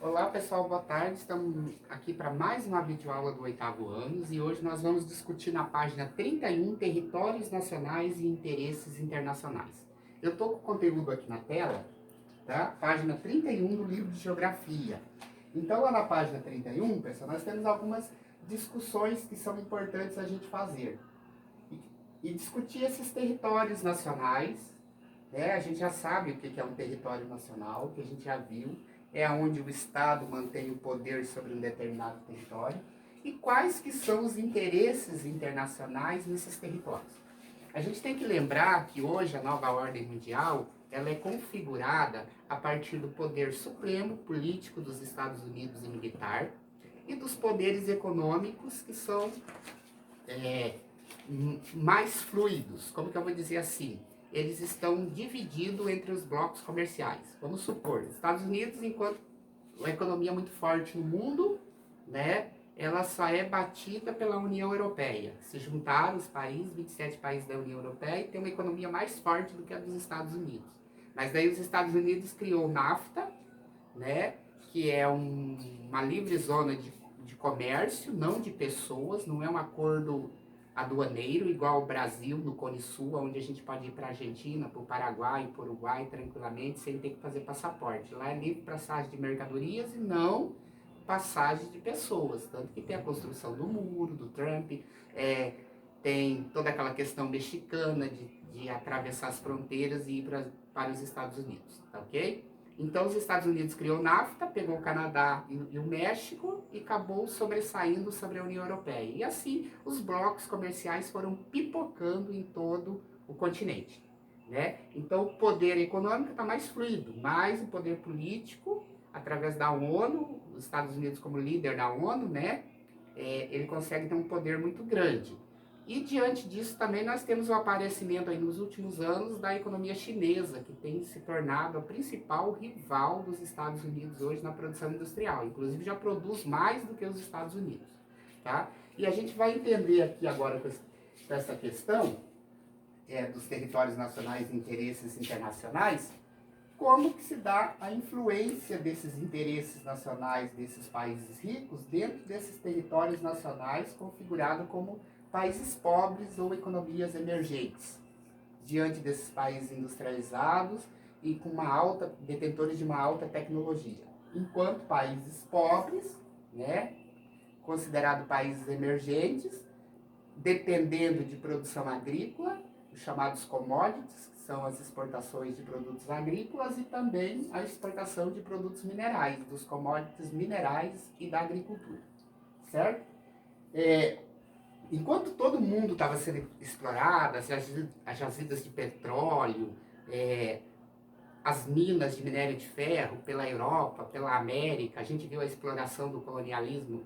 Olá pessoal, boa tarde. Estamos aqui para mais uma videoaula do oitavo ano e hoje nós vamos discutir na página 31 Territórios Nacionais e Interesses Internacionais. Eu estou com o conteúdo aqui na tela, tá? Página 31 do livro de Geografia. Então lá na página 31, pessoal, nós temos algumas discussões que são importantes a gente fazer. E discutir esses territórios nacionais, né? A gente já sabe o que é um território nacional, que a gente já viu, é onde o Estado mantém o poder sobre um determinado território, e quais que são os interesses internacionais nesses territórios. A gente tem que lembrar que hoje a nova ordem mundial ela é configurada a partir do poder supremo político dos Estados Unidos e militar e dos poderes econômicos que são é, mais fluidos. Como que eu vou dizer assim? Eles estão divididos entre os blocos comerciais. Vamos supor, Estados Unidos, enquanto a economia é muito forte no mundo, né, ela só é batida pela União Europeia. Se juntaram os países, 27 países da União Europeia, e tem uma economia mais forte do que a dos Estados Unidos. Mas daí os Estados Unidos criou o NAFTA, né, que é uma livre zona de comércio, não de pessoas, não é um acordo aduaneiro, igual o Brasil no Cone Sul, onde a gente pode ir para a Argentina, para o Paraguai, para o Uruguai tranquilamente, sem ter que fazer passaporte. Lá é livre passagem de mercadorias e não passagem de pessoas. Tanto que tem a construção do muro, do Trump, tem toda aquela questão mexicana de atravessar as fronteiras e ir para os Estados Unidos, tá ok? Então os Estados Unidos criou o NAFTA, pegou o Canadá e o México e acabou sobressaindo sobre a União Europeia. E assim os blocos comerciais foram pipocando em todo o continente, né? Então o poder econômico está mais fluido, mas o poder político, através da ONU, os Estados Unidos como líder da ONU, né? Ele consegue ter um poder muito grande. E diante disso também nós temos o aparecimento aí nos últimos anos da economia chinesa, que tem se tornado a principal rival dos Estados Unidos hoje na produção industrial. Inclusive já produz mais do que os Estados Unidos. Tá? E a gente vai entender aqui agora com essa questão dos territórios nacionais e interesses internacionais, como que se dá a influência desses interesses nacionais desses países ricos dentro desses territórios nacionais configurados como países pobres ou economias emergentes, diante desses países industrializados e com detentores de uma alta tecnologia. Enquanto países pobres, né, considerados países emergentes, dependendo de produção agrícola, os chamados commodities, que são as exportações de produtos agrícolas, e também a exportação de produtos minerais, dos commodities minerais e da agricultura, certo? Enquanto todo mundo estava sendo explorado, as jazidas de petróleo, as minas de minério de ferro pela Europa, pela América, a gente viu a exploração do colonialismo,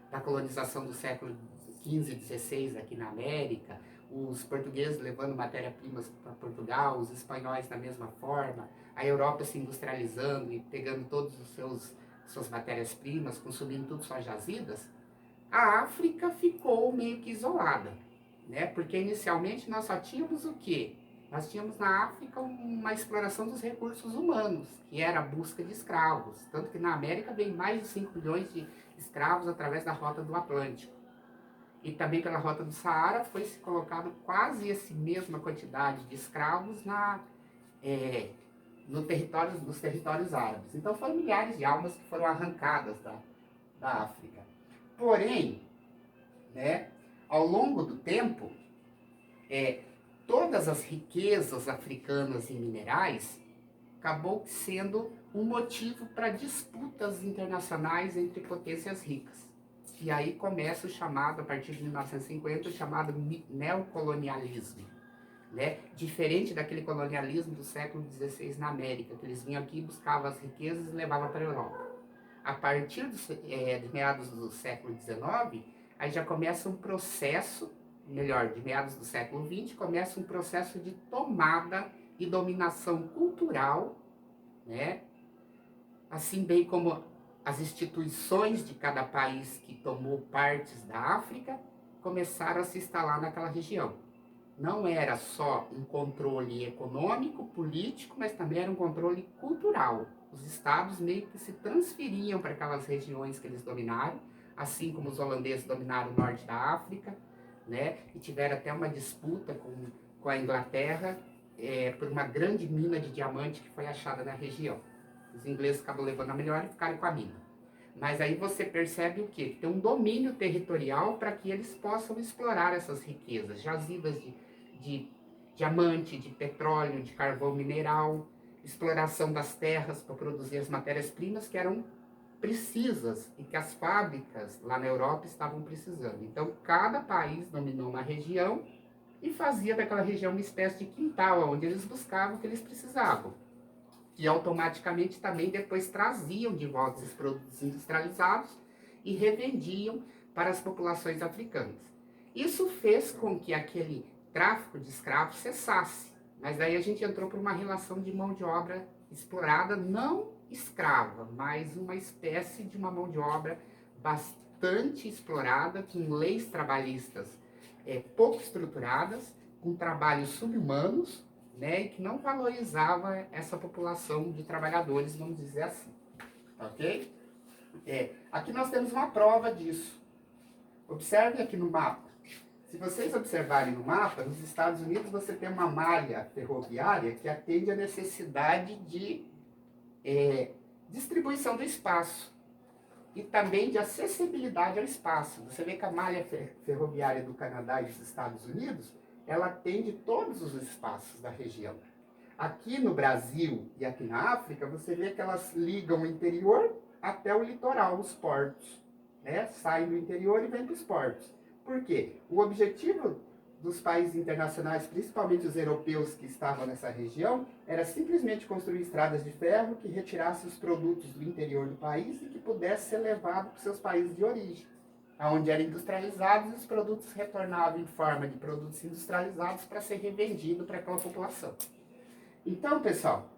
da colonização do século XV e XVI aqui na América, os portugueses levando matéria-primas para Portugal, os espanhóis da mesma forma, a Europa se industrializando e pegando todas suas matérias-primas, consumindo tudo suas jazidas. A África ficou meio que isolada, né? Porque inicialmente nós só tínhamos o quê? Nós tínhamos na África uma exploração dos recursos humanos, que era a busca de escravos. Tanto que na América vem mais de 5 milhões de escravos através da rota do Atlântico. E também pela rota do Saara foi se colocado quase essa mesma quantidade de escravos nos territórios árabes. Então foram milhares de almas que foram arrancadas da África. Porém, né, ao longo do tempo, todas as riquezas africanas em minerais acabou sendo um motivo para disputas internacionais entre potências ricas. E aí começa o chamado, a partir de 1950, o chamado neocolonialismo. Né? Diferente daquele colonialismo do século XVI na América, que eles vinham aqui, buscavam as riquezas e levavam para a Europa. A partir de meados do século XIX, aí já começa um processo, melhor, de meados do século XX, começa um processo de tomada e dominação cultural, né? Assim bem como as instituições de cada país que tomou partes da África começaram a se instalar naquela região. Não era só um controle econômico, político, mas também era um controle cultural. os estados meio que se transferiam para aquelas regiões que eles dominaram, assim como os holandeses dominaram o norte da África, né? E tiveram até uma disputa com a Inglaterra por uma grande mina de diamante que foi achada na região. Os ingleses acabam levando a melhor e ficaram com a mina. Mas aí você percebe o quê? Tem um domínio territorial para que eles possam explorar essas riquezas, jazidas de diamante, de petróleo, de carvão mineral, exploração das terras para produzir as matérias-primas que eram precisas e que as fábricas lá na Europa estavam precisando. Então, cada país dominou uma região e fazia daquela região uma espécie de quintal, onde eles buscavam o que eles precisavam. E automaticamente também depois traziam de volta esses produtos industrializados e revendiam para as populações africanas. Isso fez com que aquele tráfico de escravos cessasse, mas daí a gente entrou por uma relação de mão de obra explorada, não escrava, mas uma espécie de uma mão de obra bastante explorada, com leis trabalhistas pouco estruturadas, com trabalhos subhumanos, né, e que não valorizava essa população de trabalhadores, vamos dizer assim. Ok? Aqui nós temos uma prova disso. Observe aqui no mapa. Se vocês observarem no mapa, nos Estados Unidos você tem uma malha ferroviária que atende à necessidade de distribuição do espaço e também de acessibilidade ao espaço. Você vê que a malha ferroviária do Canadá e dos Estados Unidos, ela atende todos os espaços da região. Aqui no Brasil e aqui na África, você vê que elas ligam o interior até o litoral, os portos, né? Saem do interior e vêm para os portos. Por quê? O objetivo dos países internacionais, principalmente os europeus que estavam nessa região, era simplesmente construir estradas de ferro que retirassem os produtos do interior do país e que pudesse ser levado para os seus países de origem, onde eram industrializados e os produtos retornavam em forma de produtos industrializados para ser revendido para aquela população. Então, pessoal,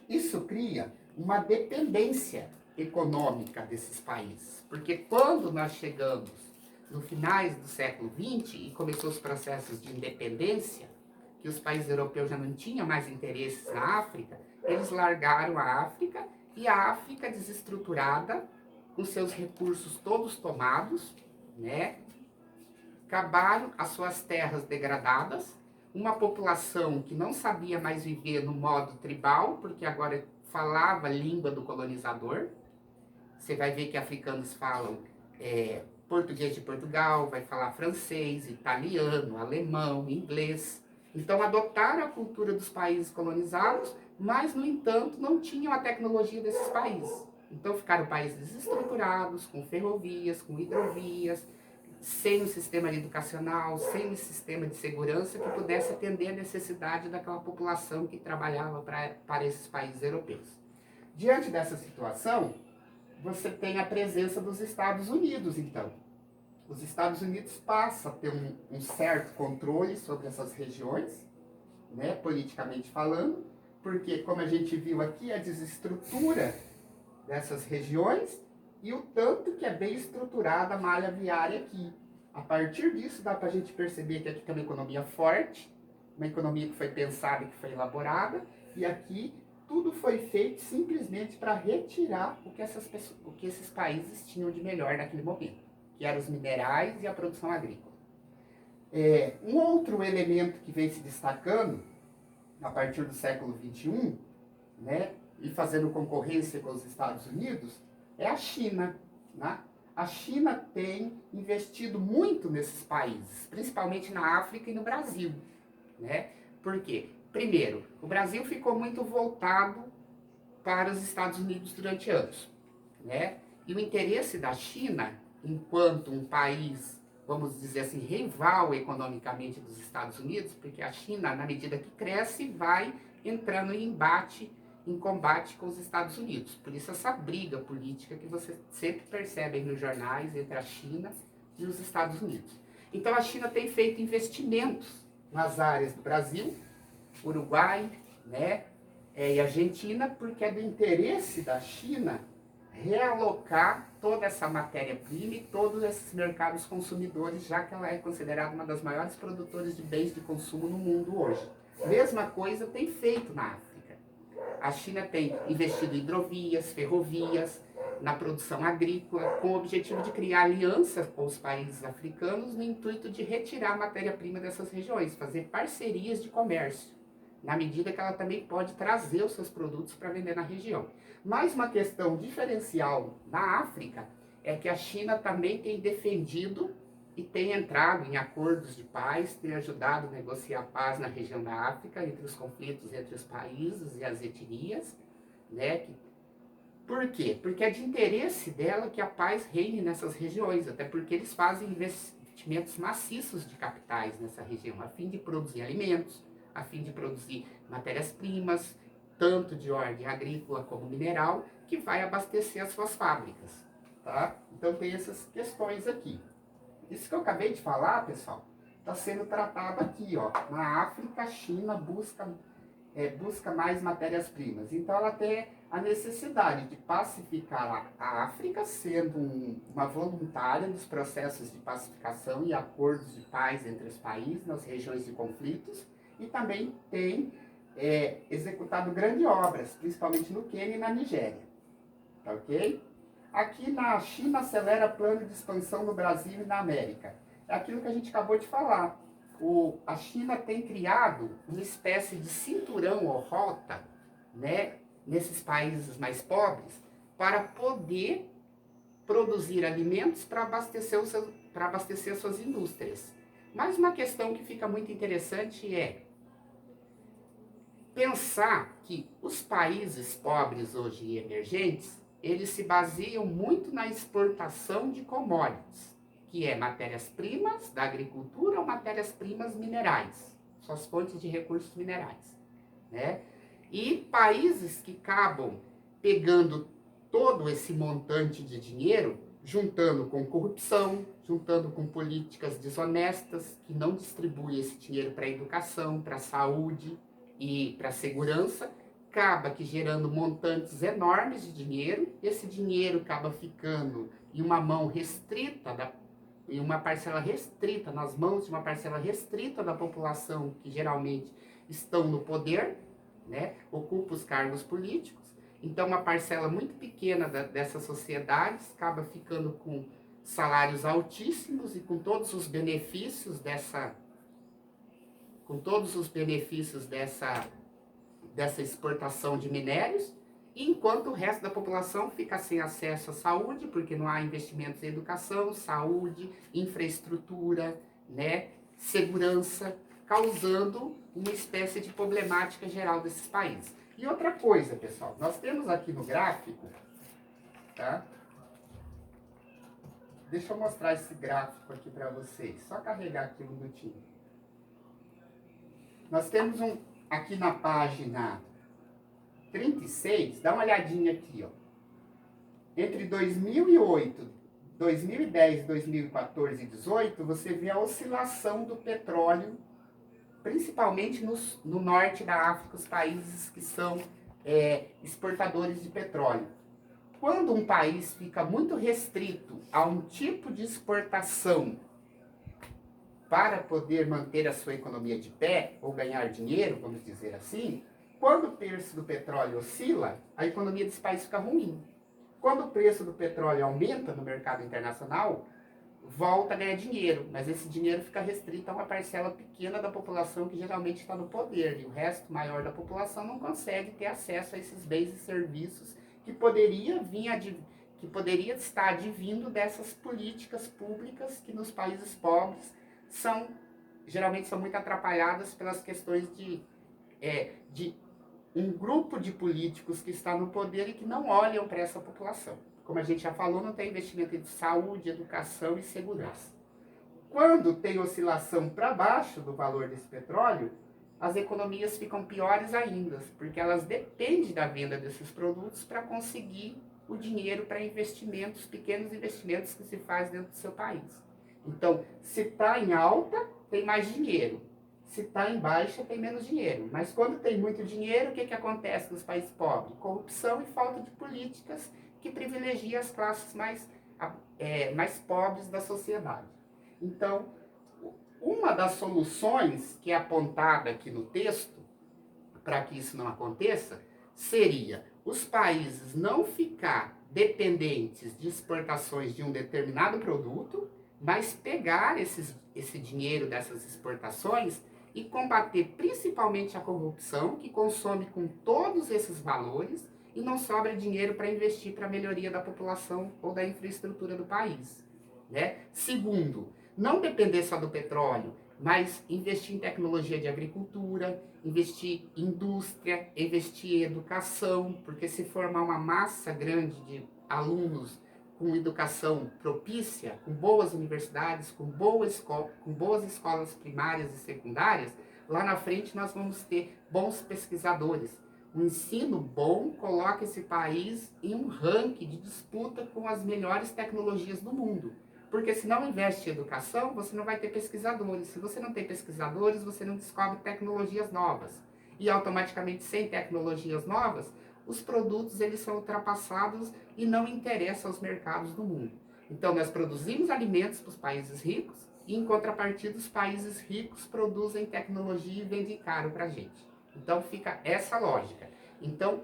isso cria uma dependência econômica desses países, porque quando nós chegamos no finais do século XX e começou os processos de independência, que os países europeus já não tinham mais interesses na África, eles largaram a África e a África desestruturada, com seus recursos todos tomados, né? Acabaram as suas terras degradadas, uma população que não sabia mais viver no modo tribal, porque agora falava a língua do colonizador. Você vai ver que africanos falam português de Portugal, vai falar francês, italiano, alemão, inglês. Então adotaram a cultura dos países colonizados, mas, no entanto, não tinham a tecnologia desses países. Então ficaram países desestruturados, com ferrovias, com hidrovias, sem um sistema educacional, sem um sistema de segurança que pudesse atender a necessidade daquela população que trabalhava para esses países europeus. Diante dessa situação, você tem a presença dos Estados Unidos, então. Os Estados Unidos passam a ter um certo controle sobre essas regiões, né, politicamente falando, porque, como a gente viu aqui, a desestrutura dessas regiões e o tanto que é bem estruturada a malha viária aqui. A partir disso, dá para a gente perceber que aqui tem uma economia forte, uma economia que foi pensada e que foi elaborada, e aqui tudo foi feito simplesmente para retirar o que esses países tinham de melhor naquele momento, que eram os minerais e a produção agrícola. Um outro elemento que vem se destacando a partir do século XXI, né, e fazendo concorrência com os Estados Unidos, é a China, né? A China tem investido muito nesses países, principalmente na África e no Brasil, né? Por quê? Primeiro, o Brasil ficou muito voltado para os Estados Unidos durante anos, né? E o interesse da China, enquanto um país, vamos dizer assim, rival economicamente dos Estados Unidos, porque a China, na medida que cresce, vai entrando em combate com os Estados Unidos. Por isso essa briga política que você sempre percebe nos jornais entre a China e os Estados Unidos. Então a China tem feito investimentos nas áreas do Brasil, Uruguai, né, e Argentina, porque é do interesse da China realocar toda essa matéria-prima e todos esses mercados consumidores, já que ela é considerada uma das maiores produtoras de bens de consumo no mundo hoje. Mesma coisa tem feito na África. A China tem investido em hidrovias, ferrovias, na produção agrícola, com o objetivo de criar alianças com os países africanos no intuito de retirar a matéria-prima dessas regiões, fazer parcerias de comércio, na medida que ela também pode trazer os seus produtos para vender na região. Mas uma questão diferencial na África é que a China também tem defendido e tem entrado em acordos de paz, tem ajudado a negociar paz na região da África, entre os conflitos entre os países e as etnias, né? Por quê? Porque é de interesse dela que a paz reine nessas regiões, até porque eles fazem investimentos maciços de capitais nessa região, a fim de produzir alimentos, a fim de produzir matérias-primas, tanto de ordem agrícola como mineral, que vai abastecer as suas fábricas, tá? Então tem essas questões aqui. Isso que eu acabei de falar, pessoal, está sendo tratado aqui, ó. Na África, a China busca mais matérias-primas. Então ela tem a necessidade de pacificar a África, sendo uma voluntária dos processos de pacificação e acordos de paz entre os países nas regiões de conflitos, e também tem executado grandes obras, principalmente no Quênia e na Nigéria. Tá ok? Aqui na China acelera plano de expansão no Brasil e na América. É aquilo que a gente acabou de falar. A China tem criado uma espécie de cinturão ou rota, né, nesses países mais pobres, para poder produzir alimentos para abastecer as suas indústrias. Mas uma questão que fica muito interessante é pensar que os países pobres hoje e emergentes, eles se baseiam muito na exportação de commodities, que é matérias-primas da agricultura ou matérias-primas minerais, suas fontes de recursos minerais, né? E países que acabam pegando todo esse montante de dinheiro, juntando com corrupção, juntando com políticas desonestas, que não distribuem esse dinheiro para a educação, para a saúde e para a segurança, acaba que gerando montantes enormes de dinheiro. Esse dinheiro acaba ficando em uma mão restrita, em uma parcela restrita, nas mãos de uma parcela restrita da população que geralmente estão no poder, né, ocupa os cargos políticos. Então uma parcela muito pequena dessas sociedades acaba ficando com salários altíssimos e com todos os benefícios dessa exportação de minérios, enquanto o resto da população fica sem acesso à saúde, porque não há investimentos em educação, saúde, infraestrutura, né, segurança, causando uma espécie de problemática geral desses países. E outra coisa, pessoal, nós temos aqui no gráfico, tá? Deixa eu mostrar esse gráfico aqui para vocês, só carregar aqui um minutinho. Nós temos aqui na página 36, dá uma olhadinha aqui, ó. Entre 2008, 2010, 2014 e 2018, você vê a oscilação do petróleo, principalmente no norte da África, os países que são exportadores de petróleo. Quando um país fica muito restrito a um tipo de exportação para poder manter a sua economia de pé, ou ganhar dinheiro, vamos dizer assim, quando o preço do petróleo oscila, a economia desse país fica ruim. Quando o preço do petróleo aumenta no mercado internacional, volta a ganhar dinheiro, mas esse dinheiro fica restrito a uma parcela pequena da população que geralmente está no poder, e o resto maior da população não consegue ter acesso a esses bens e serviços que poderia estar advindo dessas políticas públicas que nos países pobres geralmente são muito atrapalhadas pelas questões de um grupo de políticos que está no poder e que não olham para essa população. Como a gente já falou, não tem investimento em saúde, educação e segurança. Quando tem oscilação para baixo do valor desse petróleo, as economias ficam piores ainda, porque elas dependem da venda desses produtos para conseguir o dinheiro para investimentos, pequenos investimentos que se faz dentro do seu país. Então, se está em alta, tem mais dinheiro. Se está em baixa, tem menos dinheiro. Mas quando tem muito dinheiro, o que acontece nos países pobres? Corrupção e falta de políticas que privilegiam as classes mais pobres da sociedade. Então, uma das soluções que é apontada aqui no texto, para que isso não aconteça, seria os países não ficar dependentes de exportações de um determinado produto, mas pegar esse dinheiro dessas exportações e combater principalmente a corrupção, que consome com todos esses valores e não sobra dinheiro para investir para a melhoria da população ou da infraestrutura do país. Né? Segundo, não depender só do petróleo, mas investir em tecnologia de agricultura, investir em indústria, investir em educação, porque se formar uma massa grande de alunos com educação propícia, com boas universidades, com boas escolas primárias e secundárias, lá na frente nós vamos ter bons pesquisadores. O ensino bom coloca esse país em um ranking de disputa com as melhores tecnologias do mundo. Porque se não investe em educação, você não vai ter pesquisadores. Se você não tem pesquisadores, você não descobre tecnologias novas. E automaticamente, sem tecnologias novas, os produtos eles são ultrapassados e não interessam aos mercados do mundo. Então, nós produzimos alimentos para os países ricos e, em contrapartida, os países ricos produzem tecnologia e vendem caro para a gente. Então, fica essa lógica. Então,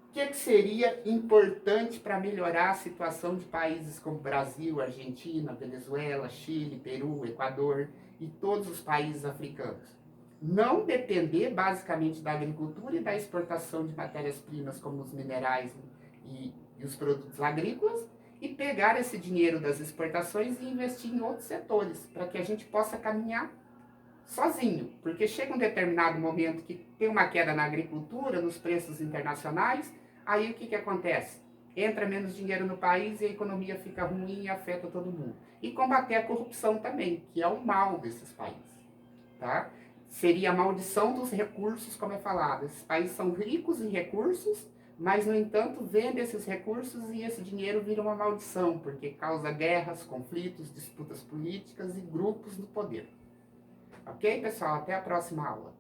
o que seria importante para melhorar a situação de países como Brasil, Argentina, Venezuela, Chile, Peru, Equador e todos os países africanos? Não depender basicamente da agricultura e da exportação de matérias-primas como os minerais e os produtos agrícolas e pegar esse dinheiro das exportações e investir em outros setores para que a gente possa caminhar sozinho, porque chega um determinado momento que tem uma queda na agricultura, nos preços internacionais, aí o que acontece? Entra menos dinheiro no país e a economia fica ruim e afeta todo mundo. E combater a corrupção também, que é o mal desses países. Tá? Seria a maldição dos recursos, como é falado. Esses países são ricos em recursos, mas, no entanto, vendem esses recursos e esse dinheiro vira uma maldição, porque causa guerras, conflitos, disputas políticas e grupos no poder. Ok, pessoal? Até a próxima aula.